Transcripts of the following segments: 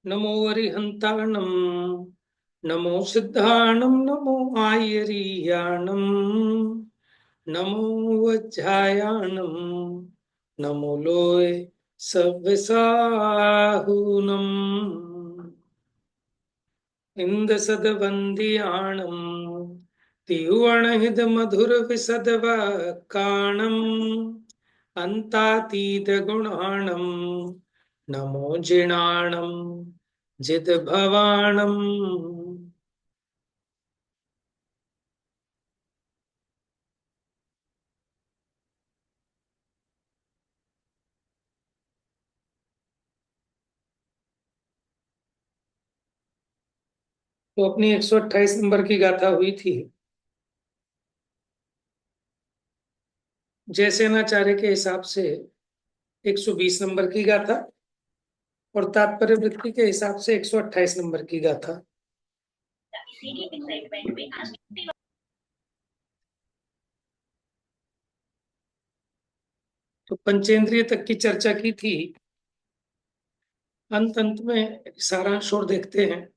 नमो अरिहंताणं नमो सिद्धाणं नमो आयरीयाणं नमो वज्रायाणं नमो लोय सव्यसाहूनम् इंदसदवन्द्याणं तियुवणहिद मधुर विसदवकाणम् अन्तातीतगुणाणं नमो जिणाणं जिद्भवाणम्। तो अपनी 128 नंबर की गाथा हुई थी जयसेनाचार्य के हिसाब से 120 नंबर की गाथा और तात्पर्य वृत्ति के हिसाब से 128 नंबर की गाथा। तो पंचेंद्रिय तक की चर्चा की थी। अंत अंत में सारांश और देखते हैं।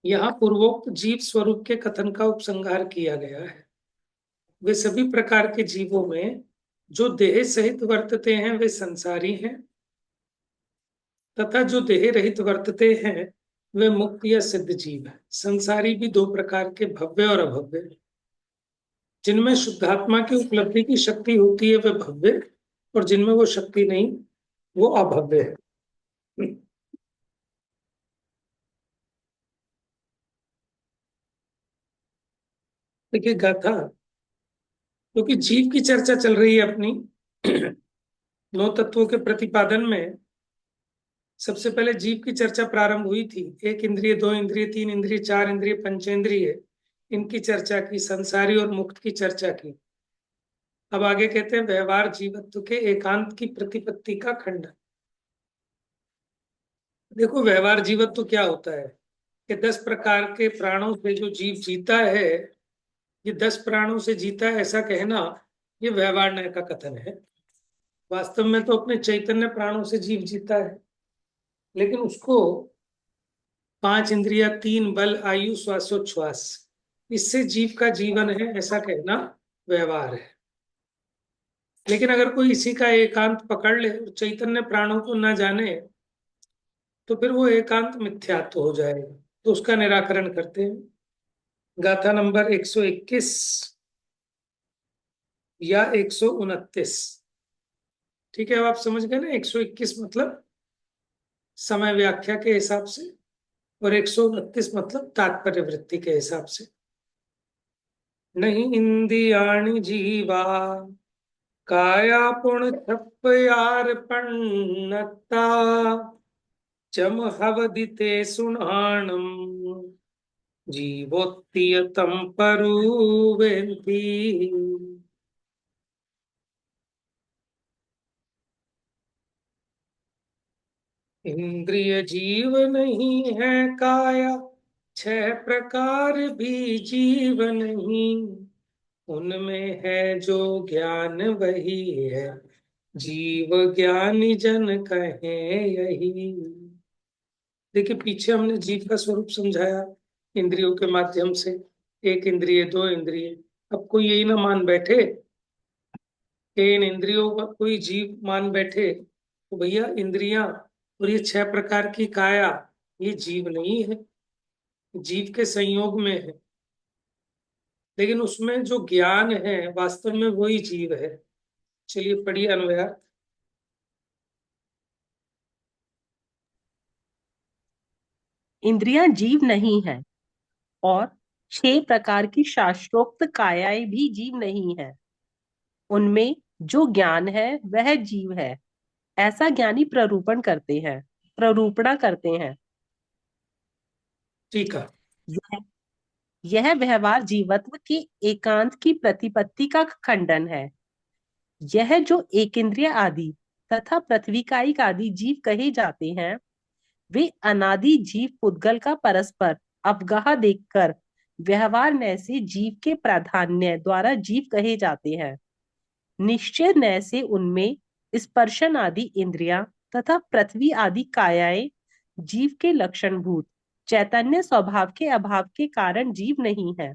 यहाँ पूर्वोक्त जीव स्वरूप के कथन का उपसंहार किया गया है। वे सभी प्रकार के जीवों में जो देह सहित वर्तते हैं वे संसारी हैं, तथा जो देह रहित वर्तते हैं वे मुक्त या सिद्ध जीव हैं। संसारी भी दो प्रकार के, भव्य और अभव्य हैं। जिनमें शुद्धात्मा की उपलब्धि की शक्ति होती है वे भव्य, और जिनमें वो शक्ति नहीं वो अभव्य है। देखिए गाथा, क्योंकि जीव की चर्चा चल रही है अपनी नौ तत्वों के प्रतिपादन में। सबसे पहले जीव की चर्चा प्रारंभ हुई थी। एक इंद्रिय, दो इंद्रिय, तीन इंद्रिय, चार इंद्रिय, पंचेंद्रिय, इनकी चर्चा की, संसारी और मुक्त की चर्चा की। अब आगे कहते हैं व्यवहार जीवत्व के एकांत की प्रतिपत्ति का खंडन। देखो व्यवहार जीवत्व क्या होता है कि 10 प्रकार के प्राणों से जो जीव जीता है, ये 10 प्राणों से जीता है ऐसा कहना, ये व्यवहार का कथन है। वास्तव में तो अपने चैतन्य प्राणों से जीव जीता है, लेकिन उसको 5 इंद्रिया, 3 बल, आयु, श्वासोच्छ्वास, इससे जीव का जीवन है ऐसा कहना व्यवहार है। लेकिन अगर कोई इसी का एकांत पकड़ ले और चैतन्य प्राणों को न जाने तो फिर वो एकांत मिथ्यात्व हो जाएगा। तो उसका निराकरण करते हैं। गाथा नंबर 121 या 129। ठीक है, अब आप समझ गए ना। 121 मतलब समय व्याख्या के हिसाब से, और 129 मतलब तात्पर्य वृत्ति के हिसाब से। नहीं इंद्रियाणि जीवा काया पुण छप्पयार्पणता चम हवदिते सुनाणम जीवोत्तियतम परुवेन्ति। इंद्रिय जीव नहीं है काया, 6 प्रकार भी जीव नहीं, उनमें है जो ज्ञान वही है, जीव ज्ञानी जन कहे यही। देखिए पीछे हमने जीव का स्वरूप समझाया इंद्रियों के माध्यम से। एक इंद्रिय, दो इंद्रिय। अब कोई यही ना मान बैठे कि इन इंद्रियों का कोई जीव मान बैठे, तो भैया इंद्रियां और ये 6 प्रकार की काया ये जीव नहीं है, जीव के संयोग में है। लेकिन उसमें जो ज्ञान है वास्तव में वही जीव है। चलिए पढ़िए अन्वयार्थ। इंद्रियां जीव नहीं है और 6 प्रकार की शास्त्रोक्त कायाएं भी जीव नहीं है। उनमें जो ज्ञान है वह जीव है, ऐसा ज्ञानी प्ररूपणा करते हैं। ठीक है। यह यह व्यवहार जीवत्व के एकांत की प्रतिपत्ति का खंडन है। यह जो एक इंद्रिय आदि तथा पृथ्वीकायिक आदि जीव कहे जाते हैं, वे अनादि जीव पुद्गल का परस्पर अवगाह देखकर व्यवहार नय से जीव के प्राधान्य द्वारा जीव कहे जाते हैं। निश्चय नय से उनमें स्पर्शन आदि इंद्रियां तथा पृथ्वी आदि कायाएं जीव के लक्षणभूत चैतन्य स्वभाव के अभाव के कारण जीव नहीं है।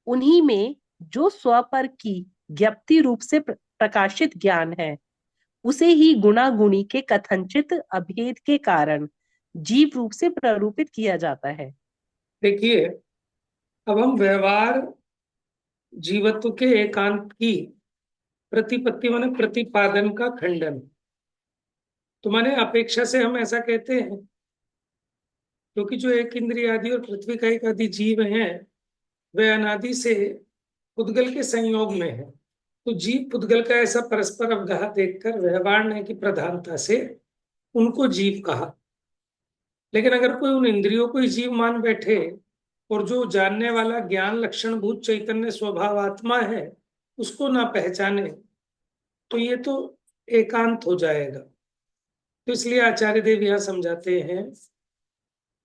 उन्हीं में जो स्व पर की ज्ञप्ति रूप से प्रकाशित ज्ञान है, उसे ही गुणा गुणी के कथनचित अभेद के कारण जीव रूप से प्ररूपित किया जाता है। देखिए, अब हम व्यवहार जीवत्व के एकांत की प्रतिपत्ति माने प्रतिपादन का खंडन। तो माने अपेक्षा से हम ऐसा कहते हैं, क्योंकि जो एक इंद्रिय आदि और पृथ्वी का एक आदि जीव हैं, वे अनादि से पुद्गल के संयोग में है। तो जीव पुद्गल का ऐसा परस्पर अवगाह देखकर व्यवहार की प्रधानता से उनको जीव कहा। लेकिन अगर कोई उन इंद्रियों को ही जीव मान बैठे और जो जानने वाला ज्ञान लक्षण भूत चैतन्य स्वभाव आत्मा है उसको ना पहचाने, तो ये तो एकांत हो जाएगा। तो इसलिए आचार्य देव यह समझाते हैं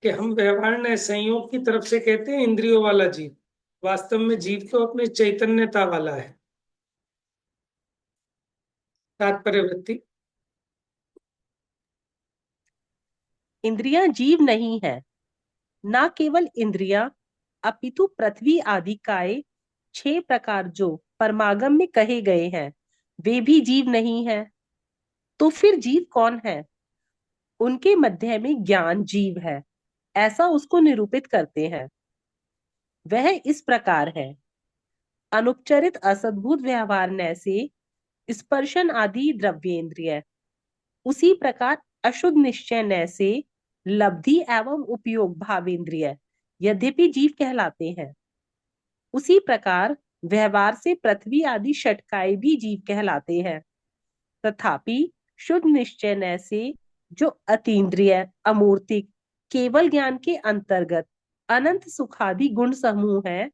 कि हम व्यवहार ने संयोग की तरफ से कहते हैं इंद्रियों वाला जीव, वास्तव में जीव तो अपने चैतन्यता वाला है। तात्पर्य वृत्ति। इंद्रियां जीव नहीं है। ना केवल इंद्रियां अपितु पृथ्वी आदि काय 6 प्रकार जो परमागम में कहे गए हैं, वे भी जीव नहीं है। तो फिर जीव कौन है? उनके मध्य में ज्ञान जीव है, ऐसा उसको निरूपित करते हैं। वह इस प्रकार है। अनुपचरित असद्भुत व्यवहार न से स्पर्शन आदि द्रव्येंद्रिय, उसी प्रकार अशुद्ध निश्चय न से लब्धि एवं उपयोग भावेंद्रिय यद्यपि जीव कहलाते हैं, उसी प्रकार व्यवहार से पृथ्वी आदि षटकाय भी जीव कहलाते हैं। तथापि शुद्ध निश्चय न से जो अतीन्द्रिय अमूर्तिक केवल ज्ञान के अंतर्गत अनंत सुखादि गुण समूह है,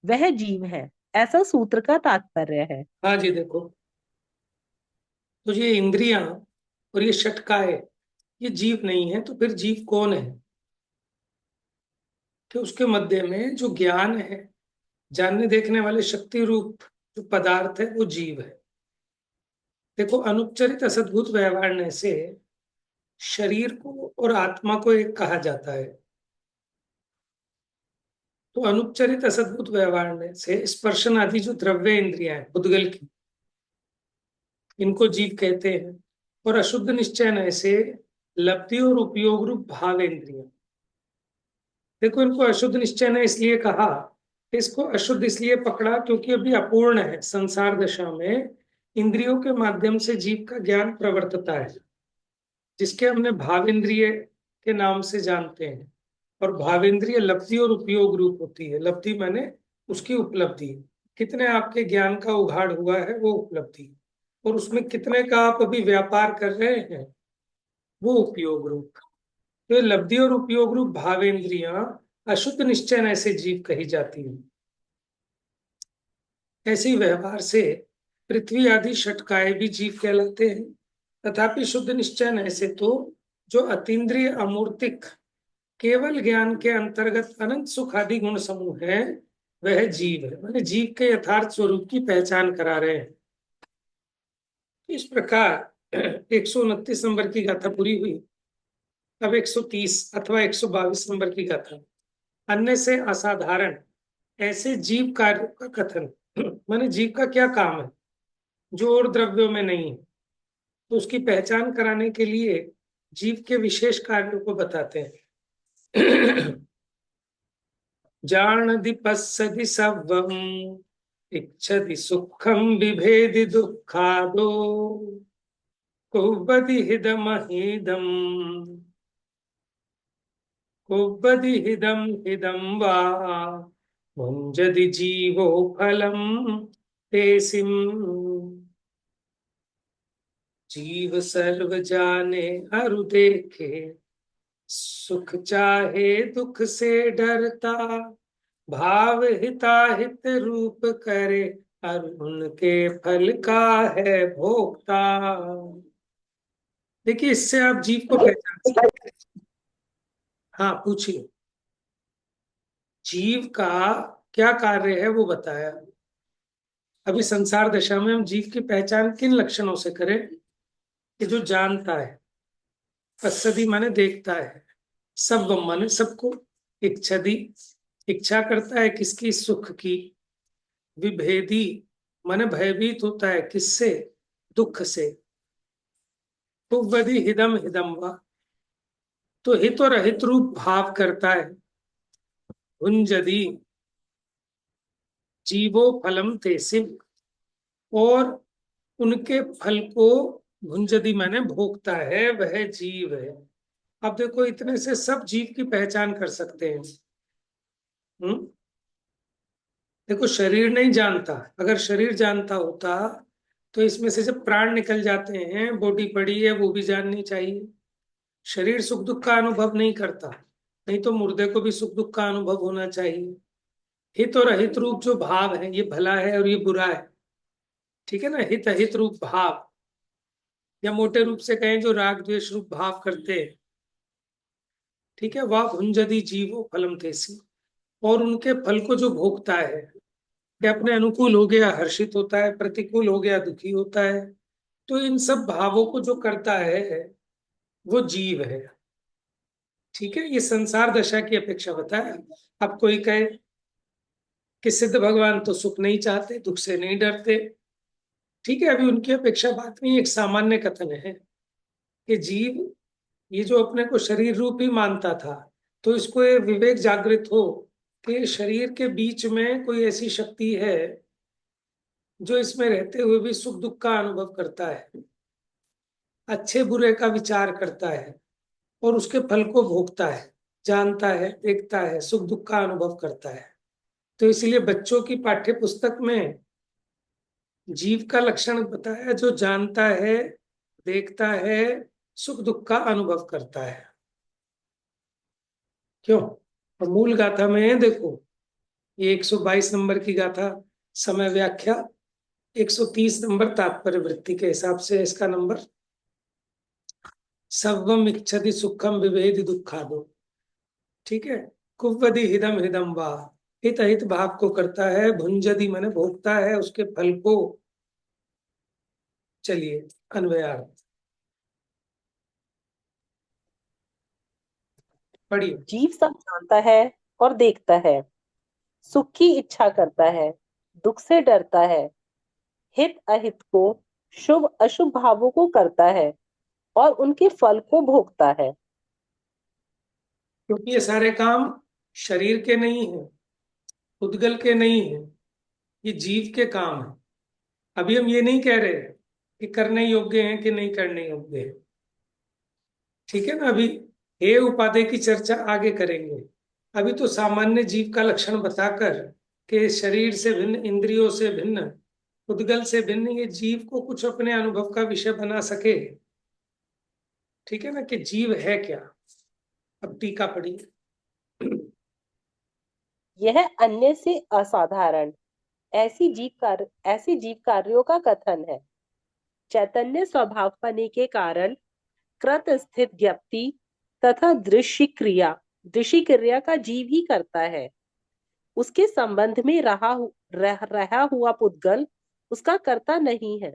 वह जीव है, ऐसा सूत्र का तात्पर्य है। हाँ जी, देखो, तो ये इंद्रियां और ये षटकाय ये जीव नहीं है, तो फिर जीव कौन है? कि उसके मध्य में जो ज्ञान है, जानने देखने वाले शक्ति रूप जो पदार्थ है, वो जीव है। देखो, अनुपचरित असद्भुत व्यवहार से शरीर को और आत्मा को एक कहा जाता है। तो अनुपचरित असद्भुत व्यवहार से स्पर्शन आदि जो द्रव्य इंद्रियां हैं उद्गल की, इनको जीव कहते हैं। और अशुद्ध निश्चय से लब्धि और उपयोग रूप भाव इंद्रिया, देखो इनको अशुद्ध निश्चय ने इसलिए कहा, इसको अशुद्ध इसलिए पकड़ा क्योंकि अभी अपूर्ण है। संसार दशा में इंद्रियों के माध्यम से जीव का ज्ञान प्रवर्तता है, जिसके हमने भावेंद्रिय के नाम से जानते हैं। और भावेंद्रिय लब्धि और उपयोग रूप होती है। लब्धि माने उसकी उपलब्धि, कितने आपके ज्ञान का उघाड़ हुआ है वो उपलब्धि, और उसमें कितने का आप अभी व्यापार कर रहे हैं वो उपयोग रूप। तो ये लब्धि और उपयोग रूप भावेंद्रियां अशुद्ध निश्चय ऐसे जीव कही जाती हैं। ऐसे ही व्यवहार से पृथ्वी आदि षटकाय भी जीव कहलाते हैं। तथापि शुद्ध निश्चय ऐसे तो जो अतीन्द्रिय अमूर्तिक केवल ज्ञान के अंतर्गत अनंत सुख आदि गुण समूह है, वह जीव है। माने जीव के यथार्थ स्वरूप की पहचान करा रहे हैं। इस प्रकार 129 नंबर की गाथा पूरी हुई। अब 130 अथवा 122 नंबर की गाथा, अन्य से असाधारण ऐसे जीव कार्य का कथन। माने जीव का क्या काम है जो और द्रव्यों में नहीं है, तो उसकी पहचान कराने के लिए जीव के विशेष कार्यों को बताते हैं। जानदि पश्यति सर्वम् इच्छति सुखम बिभेदि दुःखादो कुव्वदिहिदमहिदम् कुव्वदिहिदं हिदं वा भुञ्जति जीवो फलम तेसिम्। जीव सर्व जाने अरु देखे, सुख चाहे दुख से डरता, भाव हिताहित रूप करे और उनके फल का है भोगता। देखिए, इससे आप जीव को पहचान सकते हैं। हाँ, पूछिए। जीव का क्या कार्य है वो बताया। अभी संसार दशा में हम जीव की पहचान किन लक्षणों से करें? ये जो जानता है, पश्यति माने देखता है, सब माने सबको, इच्छति इच्छा करता है किसकी, सुख की, विभेदी माने भयभीत होता है किससे, दुख से, तुव्यदि हिदम हिदम वा, तो हित और अहित रूप भाव करता है, भुंजदि जीवो फलम तेसिम, और उनके फल को भुंजदि माने भोगता है, वह जीव है। अब देखो इतने से सब जीव की पहचान कर सकते हैं। हम्म। देखो शरीर नहीं जानता, अगर शरीर जानता होता तो इसमें से जब प्राण निकल जाते हैं, बॉडी पड़ी है, वो भी जाननी चाहिए। शरीर सुख दुख का अनुभव नहीं करता, नहीं तो मुर्दे को भी सुख दुख का अनुभव होना चाहिए। हित और अहित रूप जो भाव है, ये भला है और ये बुरा है, ठीक है ना, हित अहित रूप भाव, या मोटे रूप से कहें जो राग द्वेष रूप भाव करते हैं, ठीक है, वह भुंजदि जीवो फलम तेसी, और उनके फल को जो भोगता है, कि अपने अनुकूल हो गया हर्षित होता है, प्रतिकूल हो गया दुखी होता है, तो इन सब भावों को जो करता है वो जीव है। ठीक है, ये संसार दशा की अपेक्षा बताया। अब कोई कहे कि सिद्ध भगवान तो सुख नहीं चाहते, दुख से नहीं डरते, ठीक है, अभी उनकी अपेक्षा बात नहीं, एक सामान्य कथन है कि जीव ये जो अपने को शरीर रूप ही मानता था, तो इसको ये विवेक जागृत हो कि शरीर के बीच में कोई ऐसी शक्ति है जो इसमें रहते हुए भी सुख दुख का अनुभव करता है, अच्छे बुरे का विचार करता है, और उसके फल को भोगता है, जानता है, देखता है, सुख दुख का अनुभव करता है। तो इसलिए बच्चों की पाठ्य पुस्तक में जीव का लक्षण बताया, जो जानता है, देखता है, सुख दुख का अनुभव करता है। क्यों? और मूल गाथा में है देखो, ये 122 नंबर की गाथा, समय व्याख्या 130 नंबर, तात्पर्य वृत्ति के हिसाब से इसका नंबर, सर्वम इच्छति सुखम विभेदि दुखादो, ठीक है, कुव्वदि हिदम हिदम वा, हित अहित भाव को करता है, भुंजदि माने भोगता है उसके फल को। चलिए अन्वयार्थ पढ़िए। जीव सब जानता है और देखता है, सुख की इच्छा करता है, दुख से डरता है, हित अहित को, शुभ अशुभ भावों को करता है और उनके फल को भोगता है। क्योंकि ये सारे काम शरीर के नहीं है, उद्गल के नहीं है, ये जीव के काम है। अभी हम ये नहीं कह रहे कि करने योग्य हैं कि नहीं करने योग्य है, ठीक है ना, अभी हे उपादेय की चर्चा आगे करेंगे। अभी तो सामान्य जीव का लक्षण बताकर कि शरीर से भिन्न, इंद्रियों से भिन्न, उद्गल से भिन्न ये जीव को कुछ अपने अनुभव का विषय बना सके, ठीक है ना, कि जीव है क्या। अब टीका पढ़ी। यह अन्य से असाधारण ऐसी जीव कार्यों का कथन है। चैतन्य स्वभाव पाने के कारण कृत स्थित ज्ञप्ति तथा दृश्य क्रिया का जीव ही करता है। उसके संबंध में रहा हुआ पुद्गल उसका कर्ता नहीं है।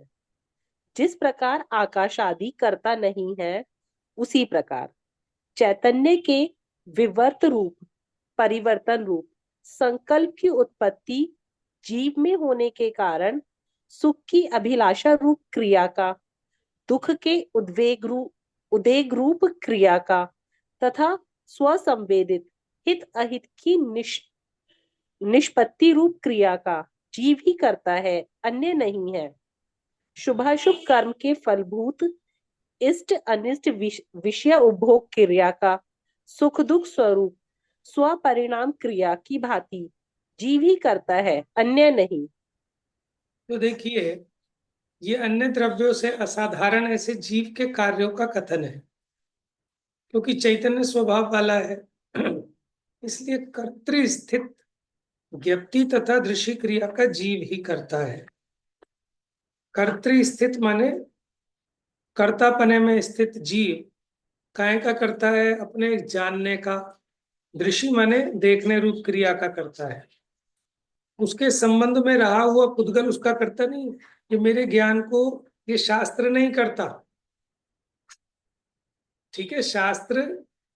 जिस प्रकार आकाश आदि कर्ता नहीं है, उसी प्रकार चैतन्य के विवर्त रूप, परिवर्तन रूप संकल्प की उत्पत्ति जीव में होने के कारण सुख की अभिलाषा रूप क्रिया का, दुख के उद्वेग रूप क्रिया का तथा स्वसंवेदित हित अहित की निष्पत्ति रूप क्रिया का जीव ही करता है, अन्य नहीं है। शुभाशुभ कर्म के फलभूत इष्ट अनिष्ट विषय उपभोग क्रिया का सुख दुख स्वरूप स्वपरिणाम क्रिया की भांति जीव ही करता है, अन्य नहीं। तो देखिए, ये अन्य द्रव्यों से असाधारण ऐसे जीव के कार्यों का कथन है, क्योंकि चैतन्य स्वभाव वाला है, इसलिए कर्तृ स्थित ज्ञप्ति तथा दृश्य क्रिया का जीव ही करता है। कर्तृ स्थित माने कर्तापने में स्थित जीव काय का करता है, अपने जानने का। दृश्य माने देखने रूप क्रिया का करता है। उसके संबंध में रहा हुआ पुद्गल उसका करता नहीं। ये मेरे ज्ञान को ये शास्त्र नहीं करता, ठीक है, शास्त्र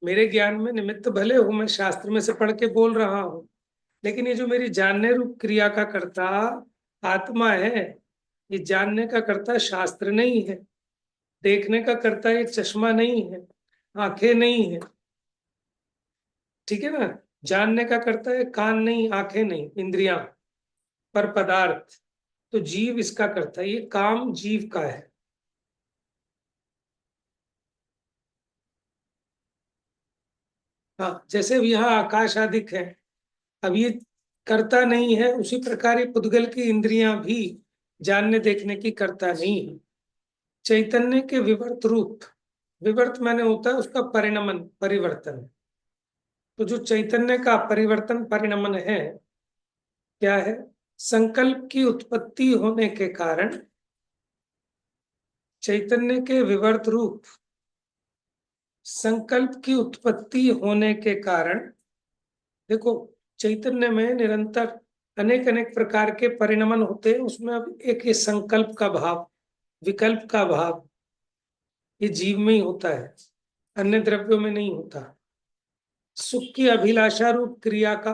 मेरे ज्ञान में निमित्त भले हो, मैं शास्त्र में से पढ़ के बोल रहा हूं, लेकिन ये जो मेरी जानने रूप क्रिया का कर्ता आत्मा है, ये जानने का कर्ता शास्त्र नहीं है, देखने का कर्ता ये चश्मा नहीं है, आंखें नहीं है, ठीक है ना। जानने का कर्ता है कान नहीं, आंखें नहीं, इंद्रियां, पर पदार्थ। तो जीव इसका करता है, ये काम जीव का है। हाँ, जैसे अब यहाँ आकाश आदिक है, अब ये करता नहीं है, उसी प्रकार ये पुद्गल की इंद्रियां भी जानने देखने की करता नहीं है। चैतन्य के विवर्त रूप, विवर्त माने होता है उसका परिणमन, परिवर्तन। तो जो चैतन्य का परिवर्तन परिणमन है, क्या है? संकल्प की उत्पत्ति होने के कारण चैतन्य के विवर्त रूप, संकल्प की उत्पत्ति होने के कारण, देखो, चैतन्य में निरंतर अनेक अनेक प्रकार के परिणमन होते हैं, उसमें अब एक ये संकल्प का भाव, विकल्प का भाव, ये जीव में ही होता है, अन्य द्रव्यों में नहीं होता। सुख की अभिलाषा रूप क्रिया का,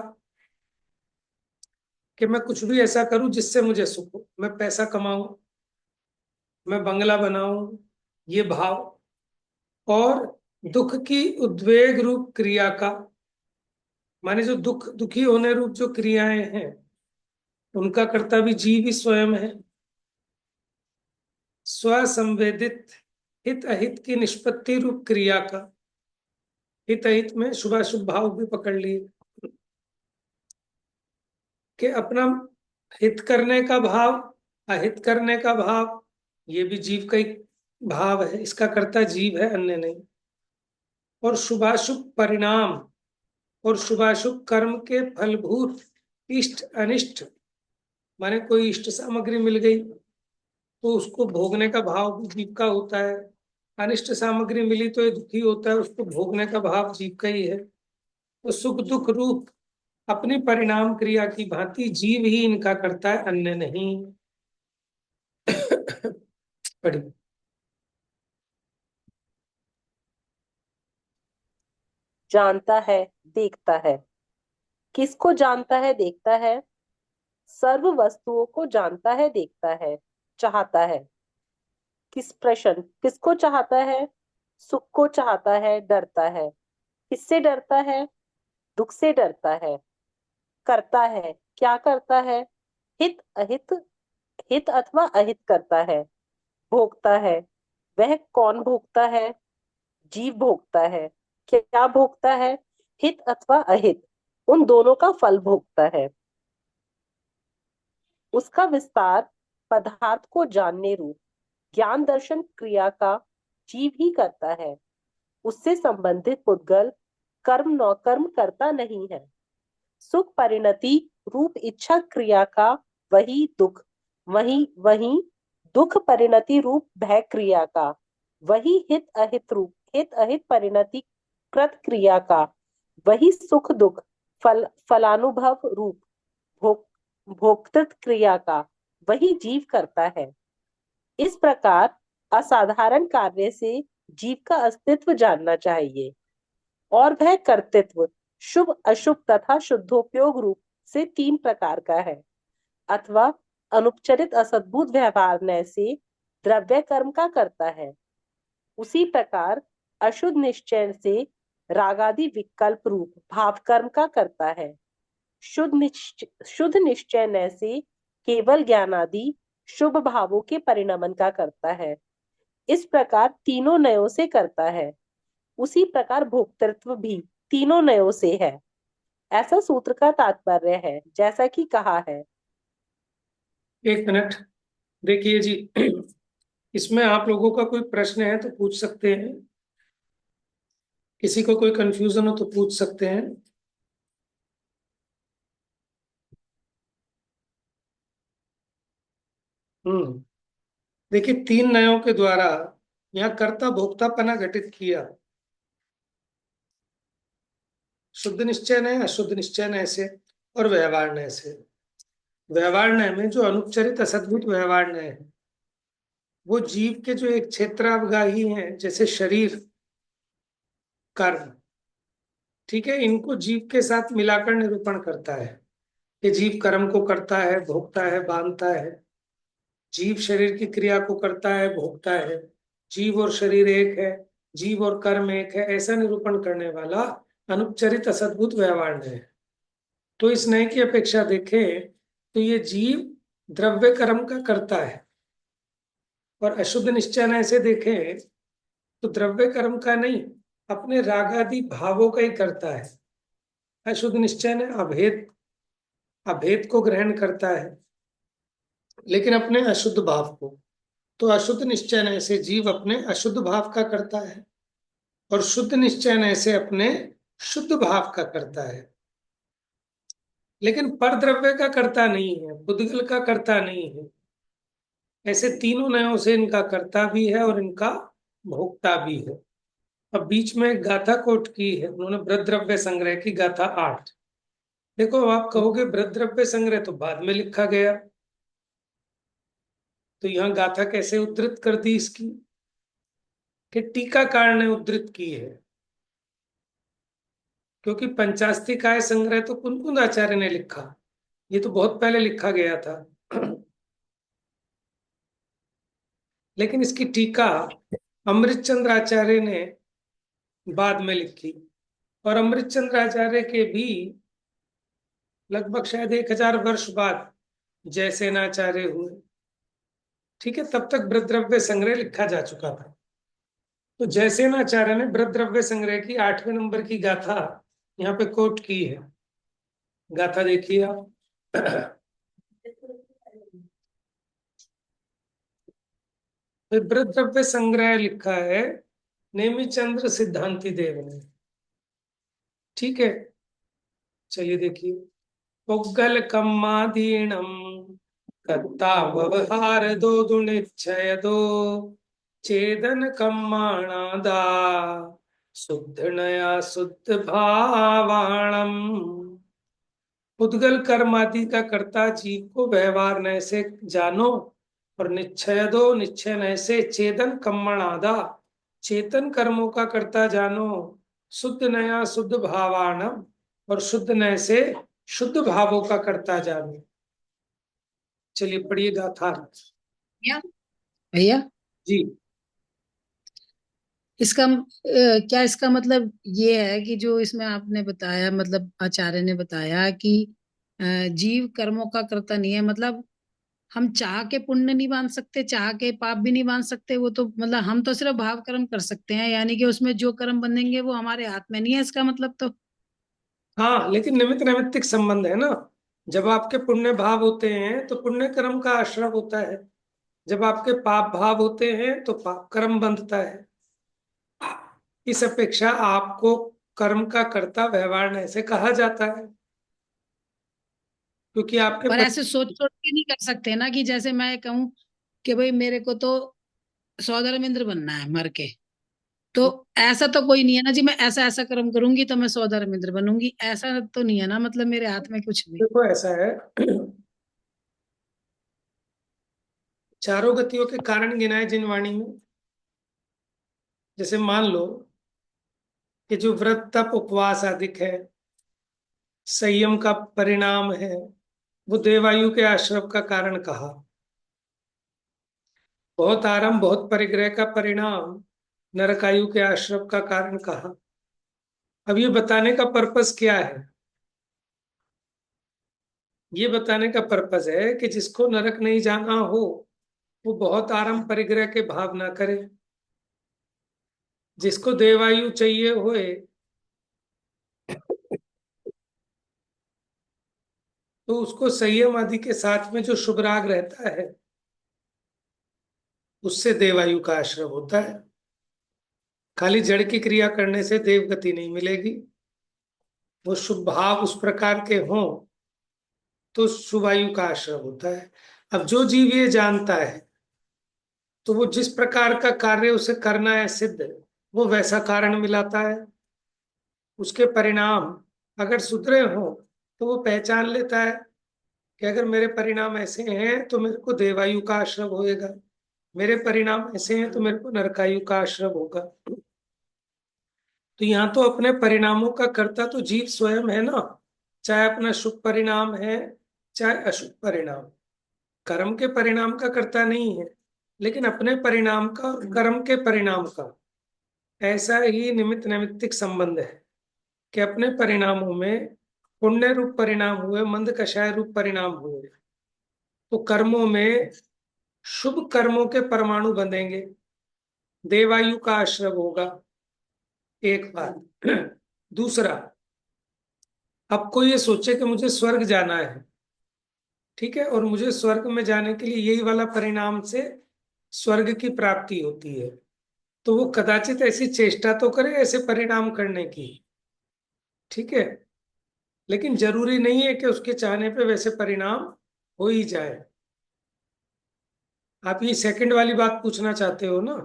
कि मैं कुछ भी ऐसा करूं जिससे मुझे सुख हो, मैं पैसा कमाऊं, मैं बंगला बनाऊं, ये भाव। और दुख की उद्वेग रूप क्रिया का, माने जो दुखी होने रूप जो क्रियाएं हैं, उनका कर्ता भी जीव ही स्वयं है। स्वसंवेदित हित अहित की निष्पत्ति रूप क्रिया का, हित अहित में शुभाशुभ भाव भी पकड़ लिए, कि अपना हित करने का भाव, अहित करने का भाव, ये भी जीव का ही भाव है, इसका कर्ता जीव है, अन्य नहीं। और शुभाशुभ परिणाम और शुभाशुभ कर्म के फलभूत इष्ट अनिष्ट, माने कोई इष्ट सामग्री मिल गई तो उसको भोगने का भाव भी जीव का होता है, अनिष्ट सामग्री मिली तो ये दुखी होता है, उसको भोगने का भाव जीव का ही है। तो सुख दुख रूप अपनी परिणाम क्रिया की भांति जीव ही इनका करता है, अन्य नहीं। पढ़ी। जानता है, देखता है। किसको जानता है, देखता है? सर्व वस्तुओं को जानता है, देखता है, चाहता है। प्रश्न, किसको चाहता है? सुख को चाहता है, डरता है। किससे डरता है? दुख से डरता है। करता है, क्या करता है? हित अहित, हित अथवा अहित करता है। भोगता है, वह कौन भोगता है? जीव भोगता है। क्या भोगता है? हित अथवा अहित, उन दोनों का फल भोगता है। उसका विस्तार पदार्थ को जानने रूप ज्ञान दर्शन क्रिया का जीव ही करता है। उससे संबंधित पुद्गल कर्म नौकर्म करता नहीं है। सुख परिणति रूप इच्छा क्रिया का वही दुख, वही वही दुख परिणति रूप भय क्रिया का वही हित अहित रूप हित अहित परिणति कृत क्रिया का वही सुख दुख फलानुभव रूप भोग भोक्तृ क्रिया का वही जीव करता है। इस प्रकार असाधारण कार्य से जीव का अस्तित्व जानना चाहिए, और वह कर्तृत्व शुभ अशुभ तथा शुद्धोपयोग रूप से तीन प्रकार का है। अथवा अनुपचरित असद्भुत व्यवहार से द्रव्य कर्म का करता है। उसी प्रकार अशुद्ध निश्चय से रागादि विकल्प रूप भाव कर्म का करता है। शुद्ध निश्चय से केवल ज्ञानादि शुभ भावों के परिणमन का करता है। इस प्रकार तीनों नयों से करता है। उसी प्रकार भोक्तृत्व भी तीनों नयों से है, ऐसा सूत्र का तात्पर्य है, जैसा कि कहा है। एक मिनट, देखिए जी, इसमें आप लोगों का कोई प्रश्न है तो पूछ सकते हैं, किसी को कोई कंफ्यूजन हो तो पूछ सकते हैं। हम्म। देखिए, तीन नयों के द्वारा यहाँ कर्ता भोक्तापना घटित किया। शुद्ध निश्चय नय, अशुद्ध निश्चय नय से और व्यवहार नय से। व्यवहार नय में जो अनुपचरित असद्भुत व्यवहार नय है, वो जीव के जो एक क्षेत्रावगाही हैं, जैसे शरीर, कर्म। ठीक है, इनको जीव के साथ मिलाकर निरूपण करता है कि जीव कर्म को करता है, भोगता है, बांधता है। जीव शरीर की क्रिया को करता है, भोगता है। जीव और शरीर एक है, जीव और कर्म एक है, ऐसा निरूपण करने वाला अनुपचरित असद्भुत व्यवहार है। तो इस नए की अपेक्षा देखें तो ये जीव द्रव्य कर्म का करता है, और अशुद्ध निश्चय नय से देखें तो द्रव्य कर्म का नहीं, अपने रागादि भावों का ही करता है। अशुद्ध निश्चय ने अभेद अभेद को ग्रहण करता है, लेकिन अपने अशुद्ध भाव को। तो अशुद्ध निश्चय से जीव अपने अशुद्ध भाव का करता है, और शुद्ध निश्चय से अपने शुद्ध भाव का करता है, लेकिन पर द्रव्य का करता नहीं है, पुद्गल का करता नहीं है। ऐसे तीनों नयों से इनका कर्ता भी है और इनका भोक्ता भी है। अब बीच में एक गाथा कोट की है उन्होंने, वृद्रव्य संग्रह की गाथा 8। देखो, अब आप कहोगे वृद्रव्य संग्रह तो बाद में लिखा गया, तो यहाँ गाथा कैसे उद्धृत कर दी इसकी, कि टीकाकार ने उद्धृत की है। क्योंकि पंचास्तिकाय संग्रह तो कुनकुन आचार्य ने लिखा, ये तो बहुत पहले लिखा गया था। लेकिन इसकी टीका अमृतचंद्र आचार्य ने बाद में लिखी, और अमृतचंद्र आचार्य के भी लगभग शायद 1000 वर्ष बाद जयसेनाचार्य हुए। ठीक है, तब तक वृद्रव्य संग्रह लिखा जा चुका था। तो जयसेनाचार्य ने वृद्रव्य संग्रह की 8वें नंबर की गाथा यहाँ पे कोट की है। गाथा देखिए आप। वृद्रव्य संग्रह लिखा है नेमिचंद्र सिद्धांति देव ने। ठीक है, चलिए देखिए। पुग्गल कम्मादीणम कर्ता व्यवहार दो दुनिच्छय दो चेदन कम्माणादा शुद्ध नया शुद्ध भावाणम। उद्गल कर्म आदि का कर्ता जीव को व्यवहार नय से जानो, और निश्चय दो निश्चय नय से चेतन कर्मण आदा चेतन कर्मों का कर्ता जानो, शुद्ध नया शुद्ध भावाणम, और शुद्ध नय से शुद्ध भावों का कर्ता जानो। चलिए पढ़िए गाथा। भैया भैया, जी। इसका क्या इसका मतलब ये है कि जो इसमें आपने बताया, मतलब आचार्य ने बताया कि जीव कर्मों का कर्ता नहीं है, मतलब हम चाह के पुण्य नहीं बांध सकते, चाह के पाप भी नहीं बांध सकते, वो तो मतलब हम तो सिर्फ भाव कर्म कर सकते हैं, यानी कि उसमें जो कर्म बंधेंगे वो हमारे हाथ में नहीं है, इसका मतलब तो। हाँ, लेकिन निमित्त नैमित्तिक संबंध है ना। जब आपके पुण्य भाव होते हैं तो पुण्य कर्म का आश्रय होता है, जब आपके पाप भाव होते हैं तो पाप कर्म बंधता है। इस अपेक्षा आपको कर्म का कर्ता व्यवहार ऐसे कहा जाता है, क्योंकि आपके पर ऐसे सोच सोच के नहीं कर सकते ना, कि जैसे मैं कहूँ कि भाई मेरे को तो सौधर्मेंद्र बनना है मर के, तो ऐसा तो कोई नहीं है ना जी, मैं ऐसा ऐसा कर्म करूंगी तो मैं सौधर्मेंद्र बनूंगी, ऐसा तो नहीं है ना, मतलब मेरे हाथ में कुछ भी। देखो ऐसा है, चारों गतियों के कारण गिनाए जिन वाणी में, जैसे मान लो कि जो व्रत तप उपवास आदिक है, संयम का परिणाम है, वो देवायु के आश्रम का कारण कहा। बहुत आराम बहुत परिग्रह का परिणाम नरकायु के आश्रम का कारण कहा। अब ये बताने का पर्पस क्या है? ये बताने का पर्पस है कि जिसको नरक नहीं जाना हो वो बहुत आराम परिग्रह के भाव ना करे, जिसको देवायु चाहिए होए तो उसको संयम आदि के साथ में जो शुभ राग रहता है उससे देवायु का आश्रय होता है। खाली जड़ की क्रिया करने से देवगति नहीं मिलेगी, वो शुभ भाव उस प्रकार के हों तो शुभायु का आश्रय होता है। अब जो जीव ये जानता है तो वो जिस प्रकार का कार्य उसे करना है सिद्ध, वो वैसा कारण मिलाता है। उसके परिणाम अगर सुधरे हो तो वो पहचान लेता है कि अगर मेरे परिणाम ऐसे हैं तो मेरे को देवायु का आश्रय होएगा, मेरे परिणाम ऐसे हैं तो मेरे को नरकायु का आश्रय होगा। तो यहाँ तो अपने परिणामों का कर्ता तो जीव स्वयं है ना, चाहे अपना शुभ परिणाम है चाहे अशुभ परिणाम। कर्म के परिणाम का कर्ता नहीं है, लेकिन अपने परिणाम का और कर्म के परिणाम का ऐसा ही निमित्त नैमित्तिक संबंध है कि अपने परिणामों में पुण्य रूप परिणाम हुए, मंद कषाय रूप परिणाम हुए, तो कर्मों में शुभ कर्मों के परमाणु बंधेंगे, देवायु का आश्रय होगा। एक बात। दूसरा, अब कोई ये सोचे कि मुझे स्वर्ग जाना है, ठीक है, और मुझे स्वर्ग में जाने के लिए यही वाला परिणाम से स्वर्ग की प्राप्ति होती है, तो वो कदाचित ऐसी चेष्टा तो करे ऐसे परिणाम करने की, ठीक है, लेकिन जरूरी नहीं है कि उसके चाहने पे वैसे परिणाम हो ही जाए। आप ये सेकंड वाली बात पूछना चाहते हो ना,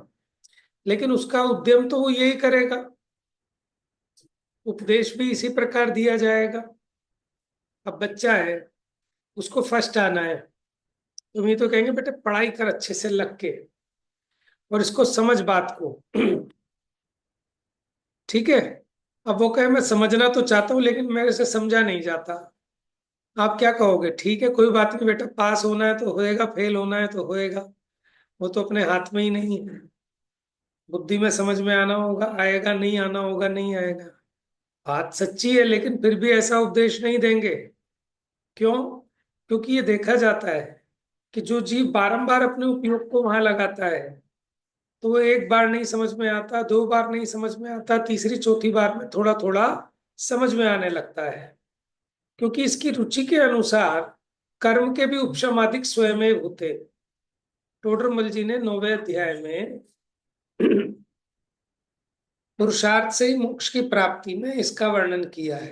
लेकिन उसका उद्यम तो वो यही करेगा, उपदेश भी इसी प्रकार दिया जाएगा। अब बच्चा है, उसको फर्स्ट आना है, तुम ये तो कहेंगे बेटे पढ़ाई कर अच्छे से लग के और इसको समझ बात को। ठीक है, अब वो कहे मैं समझना तो चाहता हूँ लेकिन मेरे से समझा नहीं जाता, आप क्या कहोगे? ठीक है, कोई बात नहीं बेटा, पास होना है तो होएगा, फेल होना है तो होएगा, वो तो अपने हाथ में ही नहीं है। बुद्धि में समझ में आना होगा आएगा, नहीं आना होगा नहीं आएगा। बात सच्ची है, लेकिन फिर भी ऐसा उपदेश नहीं देंगे। क्यों? क्योंकि ये देखा जाता है कि जो जीव बारंबार अपने उपयोग को वहां लगाता है, तो वो एक बार नहीं समझ में आता, दो बार नहीं समझ में आता, तीसरी चौथी बार में थोड़ा थोड़ा समझ में आने लगता है, क्योंकि इसकी रुचि के अनुसार कर्म के भी उपशमादिक स्वयं होते। टोडरमल जी ने 9वें अध्याय में पुरुषार्थ से ही मोक्ष की प्राप्ति में इसका वर्णन किया है।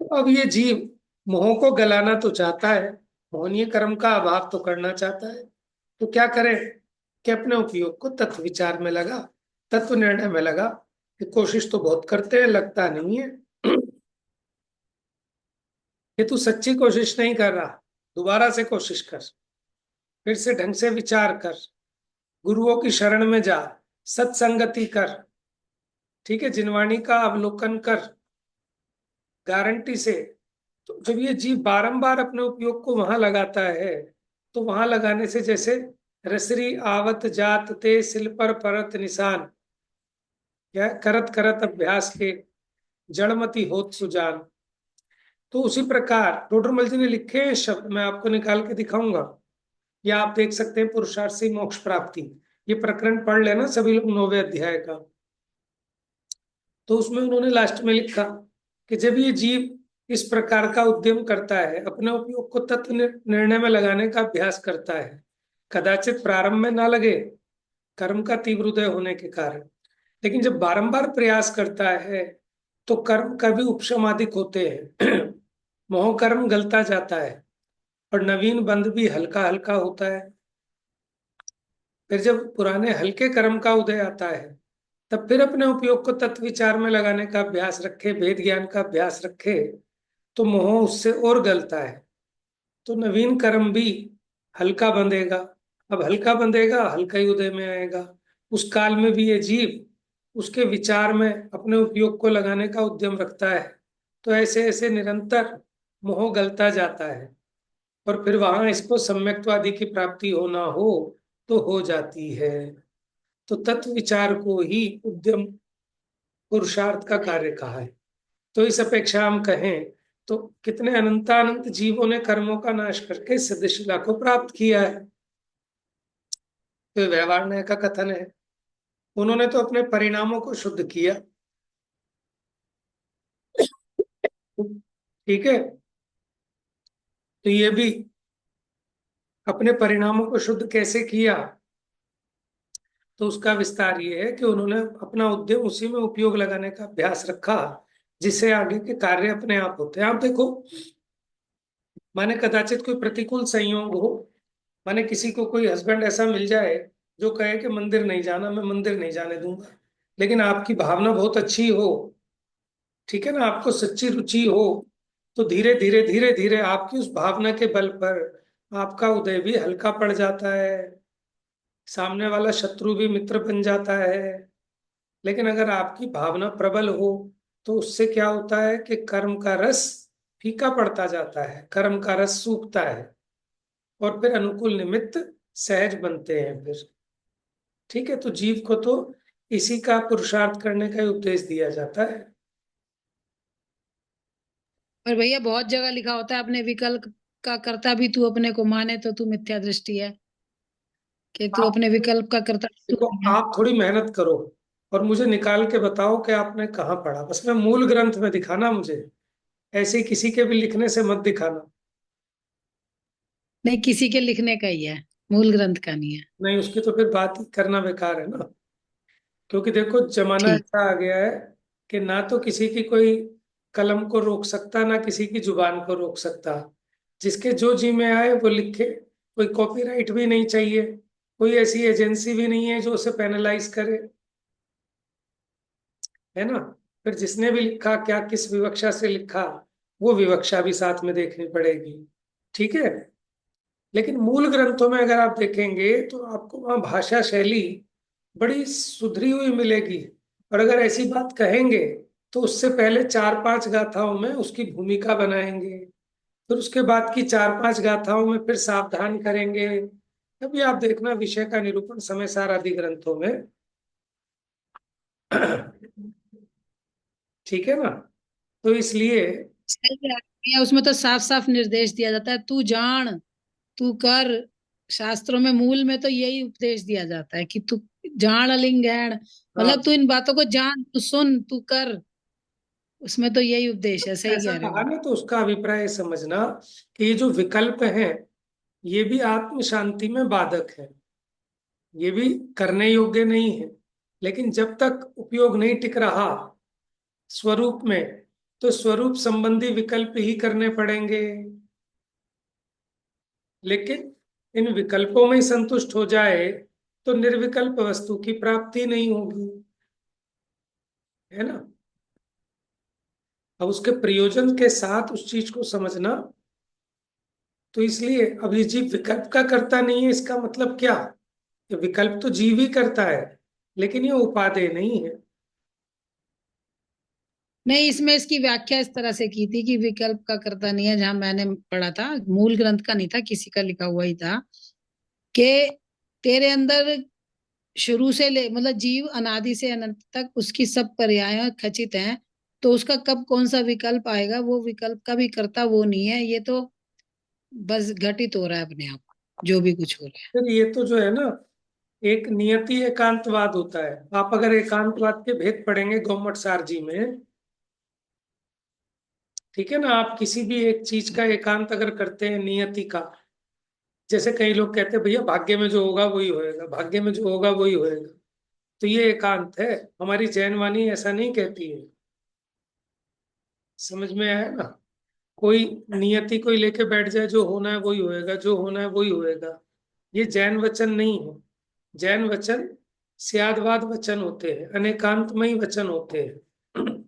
अब ये जीव मोह को गलाना तो चाहता है, मोहनीय कर्म का अभाव तो करना चाहता है, तो क्या करे कि अपने उपयोग को तत्व विचार में लगा, तत्व निर्णय में लगा। कि कोशिश तो बहुत करते हैं, लगता नहीं है। कि तू सच्ची कोशिश नहीं कर रहा, दोबारा से कोशिश कर, फिर से ढंग से विचार कर, गुरुओं की शरण में जा, सत्संगति कर, ठीक है, जिनवाणी का अवलोकन कर, गारंटी से। तो जब ये जीव बारंबार अपने उपयोग को वहां लगाता है, तो वहां लगाने से जैसे रसरी आवत जात ते सिल पर परत निशान, क्या करत करत अभ्यास के जड़मति होत सुजान। तो उसी प्रकार टोडरमल जी ने लिखे हैं शब्द, मैं आपको निकाल के दिखाऊंगा, या आप देख सकते हैं पुरुषार्थ से मोक्ष प्राप्ति, ये प्रकरण पढ़ लेना सभी लोग 9वें अध्याय का। तो उसमें उन्होंने लास्ट में लिखा कि जब ये जीव इस प्रकार का उद्यम करता है, अपने उपयोग को तत्व निर्णय में लगाने का अभ्यास करता है, कदाचित प्रारंभ में ना लगे कर्म का तीव्र उदय होने के कारण, लेकिन जब बारंबार प्रयास करता है तो कर्म का भी उपशमादिक होते हैं। मोह कर्म गलता जाता है और नवीन बंध भी हल्का हल्का होता है। फिर जब पुराने हल्के कर्म का उदय आता है, तब फिर अपने उपयोग को तत्व विचार में लगाने का अभ्यास रखे, भेद ज्ञान का अभ्यास रखे, तो मोह उससे और गलता है, तो नवीन कर्म भी हल्का बंधेगा। अब हल्का बंधेगा, हल्का ही उदय में आएगा। उस काल में भी ये जीव उसके विचार में अपने उपयोग को लगाने का उद्यम रखता है, तो ऐसे ऐसे निरंतर मोह गलता जाता है, और फिर वहां इसको सम्यक्त्वादि की प्राप्ति होना हो तो हो जाती है। तो तत्व विचार को ही उद्यम पुरुषार्थ का कार्य कहा है। तो इस अपेक्षा हम कहें तो कितने अनंतानंत जीवों ने कर्मों का नाश करके सिद्धशिला को प्राप्त किया है। तो व्यवहार न्याय का कथन है, उन्होंने तो अपने परिणामों को शुद्ध किया, ठीक है, तो ये भी अपने परिणामों को शुद्ध कैसे किया, तो उसका विस्तार ये है कि उन्होंने अपना उद्यम उसी में उपयोग लगाने का अभ्यास रखा, जिससे आगे के कार्य अपने आप होते हैं। आप देखो, माने कदाचित कोई प्रतिकूल संयोग हो, माने किसी को कोई हस्बैंड ऐसा मिल जाए जो कहे कि मंदिर नहीं जाना, मैं मंदिर नहीं जाने दूंगा, लेकिन आपकी भावना बहुत अच्छी हो, ठीक है ना, आपको सच्ची रुचि हो, तो धीरे धीरे धीरे धीरे आपकी उस भावना के बल पर आपका उदय भी हल्का पड़ जाता है, सामने वाला शत्रु भी मित्र बन जाता है, लेकिन अगर आपकी भावना प्रबल हो तो उससे क्या होता है कि कर्म का रस फीका पड़ता जाता है, कर्म का रस सूखता है, और फिर अनुकूल निमित्त सहज बनते हैं फिर। ठीक है, तो जीव को तो इसी का पुरुषार्थ करने का ही उपदेश दिया जाता है। पर भैया बहुत जगह लिखा होता है अपने विकल्प का कर्ता भी तू अपने को माने तो तू मिथ्या दृष्टि है, कि तू आप अपने विकल्प का कर्ता तू देखो, नहीं है। आप थोड़ी मेहनत करो और मुझे निकाल के बताओ कि आपने कहाँ पढ़ा, बस मैं मूल ग्रंथ में दिखाना मुझे, ऐसे ही किसी के भी लिखने से मत दिखाना। नहीं, किसी के लिखने का ही है, मूल ग्रंथ का नहीं है। नहीं, उसकी तो फिर बात ही करना बेकार है ना। क्योंकि देखो, जमाना ठीक। ऐसा आ गया है कि ना तो किसी की कोई कलम को रोक सकता, ना किसी की जुबान को रोक सकता। जिसके जो जी में आए वो लिखे। कोई कॉपीराइट भी नहीं चाहिए, कोई ऐसी एजेंसी भी नहीं है जो उसे पेनलाइज करे, है ना। फिर जिसने भी लिखा, क्या किस विवक्षा से लिखा, वो विवक्षा भी साथ में देखनी पड़ेगी। ठीक है। लेकिन मूल ग्रंथों में अगर आप देखेंगे तो आपको वहाँ भाषा शैली बड़ी सुधरी हुई मिलेगी। और अगर ऐसी बात कहेंगे तो उससे पहले 4-5 गाथाओं में उसकी भूमिका बनाएंगे, फिर उसके बाद की 4-5 गाथाओं में फिर सावधान करेंगे। अभी आप देखना विषय का निरूपण समय सार आदि ग्रंथों में। ठीक है ना। तो इसलिए सही है भैया, उसमें तो साफ साफ निर्देश दिया जाता है, तू जान, तू कर। शास्त्रों में मूल में तो यही उपदेश दिया जाता है कि तू जान लिंगैण, मतलब तू हाँ, इन बातों को जान, तू सुन, तू कर। उसमें तो यही उपदेश है, सही ऐसा कह रहे कहा हो। ना तो उसका अभिप्राय समझना कि ये जो विकल्प हैं ये भी आत्म शांति में बाधक है, ये भी करने योग्य नहीं है। लेकिन जब तक उपयोग नहीं टिक रहा स्वरूप में, तो स्वरूप संबंधी विकल्प ही करने पड़ेंगे। लेकिन इन विकल्पों में ही संतुष्ट हो जाए तो निर्विकल्प वस्तु की प्राप्ति नहीं होगी, है ना। अब उसके प्रयोजन के साथ उस चीज को समझना। तो इसलिए अब ये जीव विकल्प का करता नहीं है, इसका मतलब क्या? ये विकल्प तो जीव ही करता है, लेकिन ये उपादेय नहीं है। नहीं, इसमें इसकी व्याख्या इस तरह से की थी कि विकल्प का कर्ता नहीं है, जहां मैंने पढ़ा था, मूल ग्रंथ का नहीं था, किसी का लिखा हुआ ही था, कि तेरे अंदर शुरू से ले मतलब जीव अनादि से अनंत तक उसकी सब पर्याय खचित हैं, तो उसका कब कौन सा विकल्प आएगा, वो विकल्प का भी कर्ता वो नहीं है, ये तो बस घटित हो रहा है अपने आप, जो भी कुछ हो रहा है। फिर ये तो जो है ना, एक नियति एकांतवाद होता है। आप अगर एकांतवाद के भेद पढ़ेंगे गौमट सार जी में, ठीक है ना, आप किसी भी एक चीज का एकांत अगर करते हैं नियति का, जैसे कई लोग कहते हैं भैया भाग्य में जो होगा वही होएगा, भाग्य में जो होगा वही होएगा, तो ये एकांत है। हमारी जैन वाणी ऐसा नहीं कहती है। समझ में आया ना। कोई नियति कोई लेके बैठ जाए, जो होना है वही होएगा, जो होना है वही होएगा, ये जैन वचन नहीं है। जैन वचन स्यादवाद वचन होते हैं, अनेकांतमयी वचन होते हैं।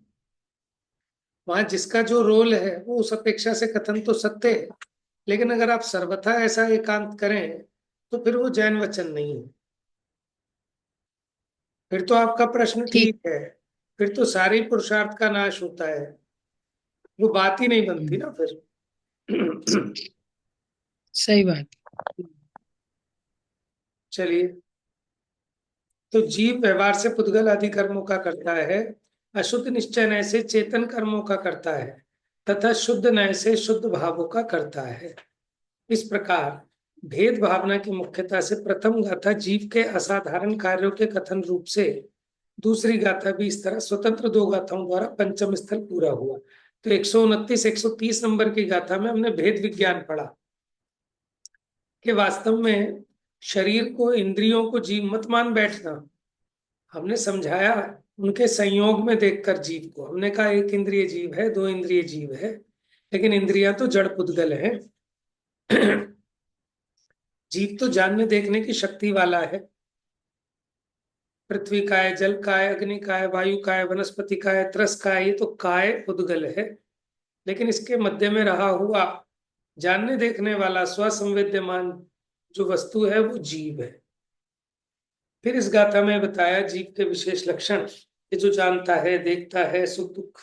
वहां जिसका जो रोल है वो उस अपेक्षा से कथन तो सत्य है, लेकिन अगर आप सर्वथा ऐसा एकांत करें तो फिर वो जैन वचन नहीं है। फिर तो आपका प्रश्न ठीक। ठीक है, फिर तो सारे पुरुषार्थ का नाश होता है, वो बात ही नहीं बनती हम्म, ना फिर। सही बात। चलिए, तो जीव व्यवहार से पुद्गल आदि कर्मों का करता है, अशुद्ध निश्चय नय से चेतन कर्मों का करता है, तथा शुद्ध नय से शुद्ध भावों का करता है। इस प्रकार भेद भावना की मुख्यता से प्रथम गाथा जीव के असाधारण कार्यों के कथन रूप से, दूसरी गाथा भी इस तरह स्वतंत्र दो गाथाओं द्वारा पंचम स्थल पूरा हुआ। तो 129 130 नंबर की गाथा में हमने भेद विज्ञान पढ़ा कि वास्तव में शरीर को इंद्रियों को जीव मत मान बैठना। हमने समझाया उनके संयोग में देखकर जीव को, हमने कहा एक इंद्रिय जीव है, दो इंद्रिय जीव है, लेकिन इंद्रियां तो जड़ पुद्गल है। जीव तो जानने देखने की शक्ति वाला है। पृथ्वी काय, जल काय, अग्नि काय, वायु काय, वनस्पति काय, त्रस काय, ये तो काय पुद्गल है। लेकिन इसके मध्य में रहा हुआ जानने देखने वाला स्वसंवेद्यमान जो वस्तु है वो जीव है। फिर इस गाथा में बताया जीव के विशेष लक्षण, ये जो जानता है, देखता है, सुख दुख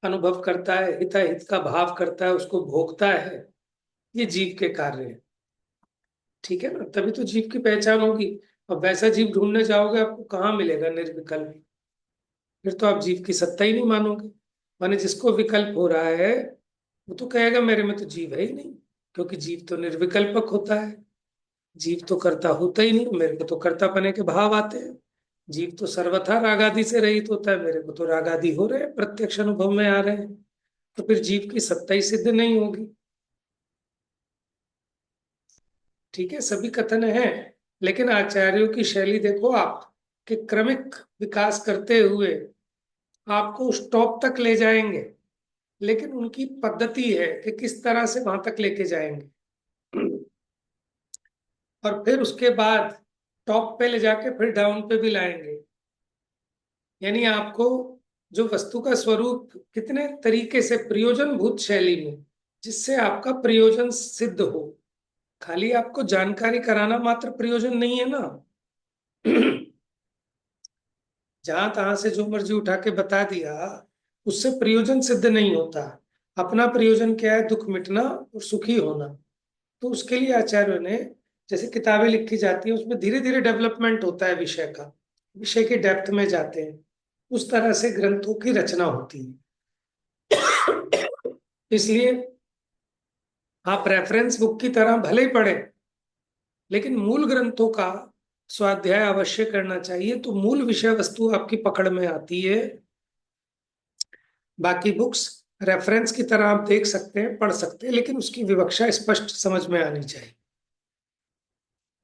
अनुभव करता है, हिताहित का भाव करता है, उसको भोगता है, ये जीव के कार्य है। ठीक है ना, तभी तो जीव की पहचान होगी। और वैसा जीव ढूंढने जाओगे, आपको कहाँ मिलेगा निर्विकल्प? फिर तो आप जीव की सत्ता ही नहीं मानोगे। माने जिसको विकल्प हो रहा है वो तो कहेगा मेरे में तो जीव है ही नहीं, क्योंकि जीव तो निर्विकल्पक होता है। जीव तो कर्ता होता ही नहीं, मेरे को तो कर्तापने के भाव आते हैं। जीव तो सर्वथा रागादि से रहित होता है, मेरे को तो रागादि हो रहे हैं, प्रत्यक्ष अनुभव में आ रहे हैं। तो फिर जीव की सत्ता ही सिद्ध नहीं होगी। ठीक है, सभी कथन है, लेकिन आचार्यों की शैली देखो आप, कि क्रमिक विकास करते हुए आपको उस टॉप तक ले जाएंगे, लेकिन उनकी पद्धति है कि किस तरह से वहां तक लेके जाएंगे। और फिर उसके बाद टॉप पे ले जाके फिर डाउन पे भी लाएंगे। यानी आपको जो वस्तु का स्वरूप कितने तरीके से प्रयोजन भूत शैली में, जिससे आपका प्रयोजन सिद्ध हो। खाली आपको जानकारी कराना मात्र प्रयोजन नहीं है ना। जहां तहां से जो मर्जी उठा के बता दिया, उससे प्रयोजन सिद्ध नहीं होता। अपना प्रयोजन क्या है? दुख मिटना और सुखी होना। तो उसके लिए आचार्यों ने, जैसे किताबें लिखी जाती है उसमें धीरे धीरे डेवलपमेंट होता है विषय का, विषय की डेप्थ में जाते हैं, उस तरह से ग्रंथों की रचना होती है। इसलिए आप रेफरेंस बुक की तरह भले ही पढ़ें, लेकिन मूल ग्रंथों का स्वाध्याय अवश्य करना चाहिए, तो मूल विषय वस्तु आपकी पकड़ में आती है। बाकी बुक्स रेफरेंस की तरह आप देख सकते हैं, पढ़ सकते हैं, लेकिन उसकी विवक्षा स्पष्ट समझ में आनी चाहिए।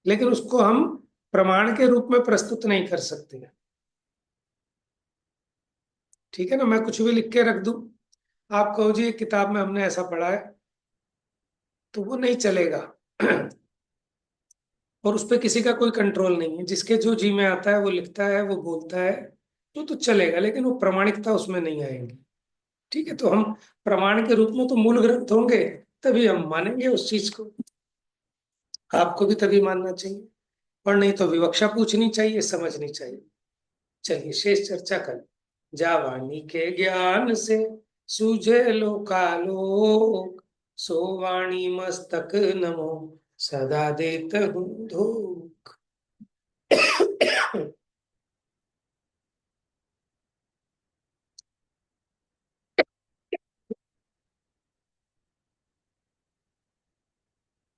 लेकिन उसको हम प्रमाण के रूप में प्रस्तुत नहीं कर सकते। ठीक है ना, मैं कुछ भी लिख के रख दूं, आप कहो जी एक किताब में हमने ऐसा पढ़ा है, तो वो नहीं चलेगा। और उस पर किसी का कोई कंट्रोल नहीं है, जिसके जो जी में आता है वो लिखता है, वो बोलता है, तो चलेगा, लेकिन वो प्रामाणिकता उसमें नहीं आएगी। ठीक है, तो हम प्रमाण के रूप में तो मूल ग्रंथ होंगे, तभी हम मानेंगे उस चीज को। आपको भी तभी मानना चाहिए, और नहीं तो विवक्षा पूछनी चाहिए, समझनी चाहिए। चलिए शेष चर्चा कर। जा वाणी के ज्ञान से सूझे लोकालोक, सो वाणी मस्तक नमो सदा देत हूँ धूप।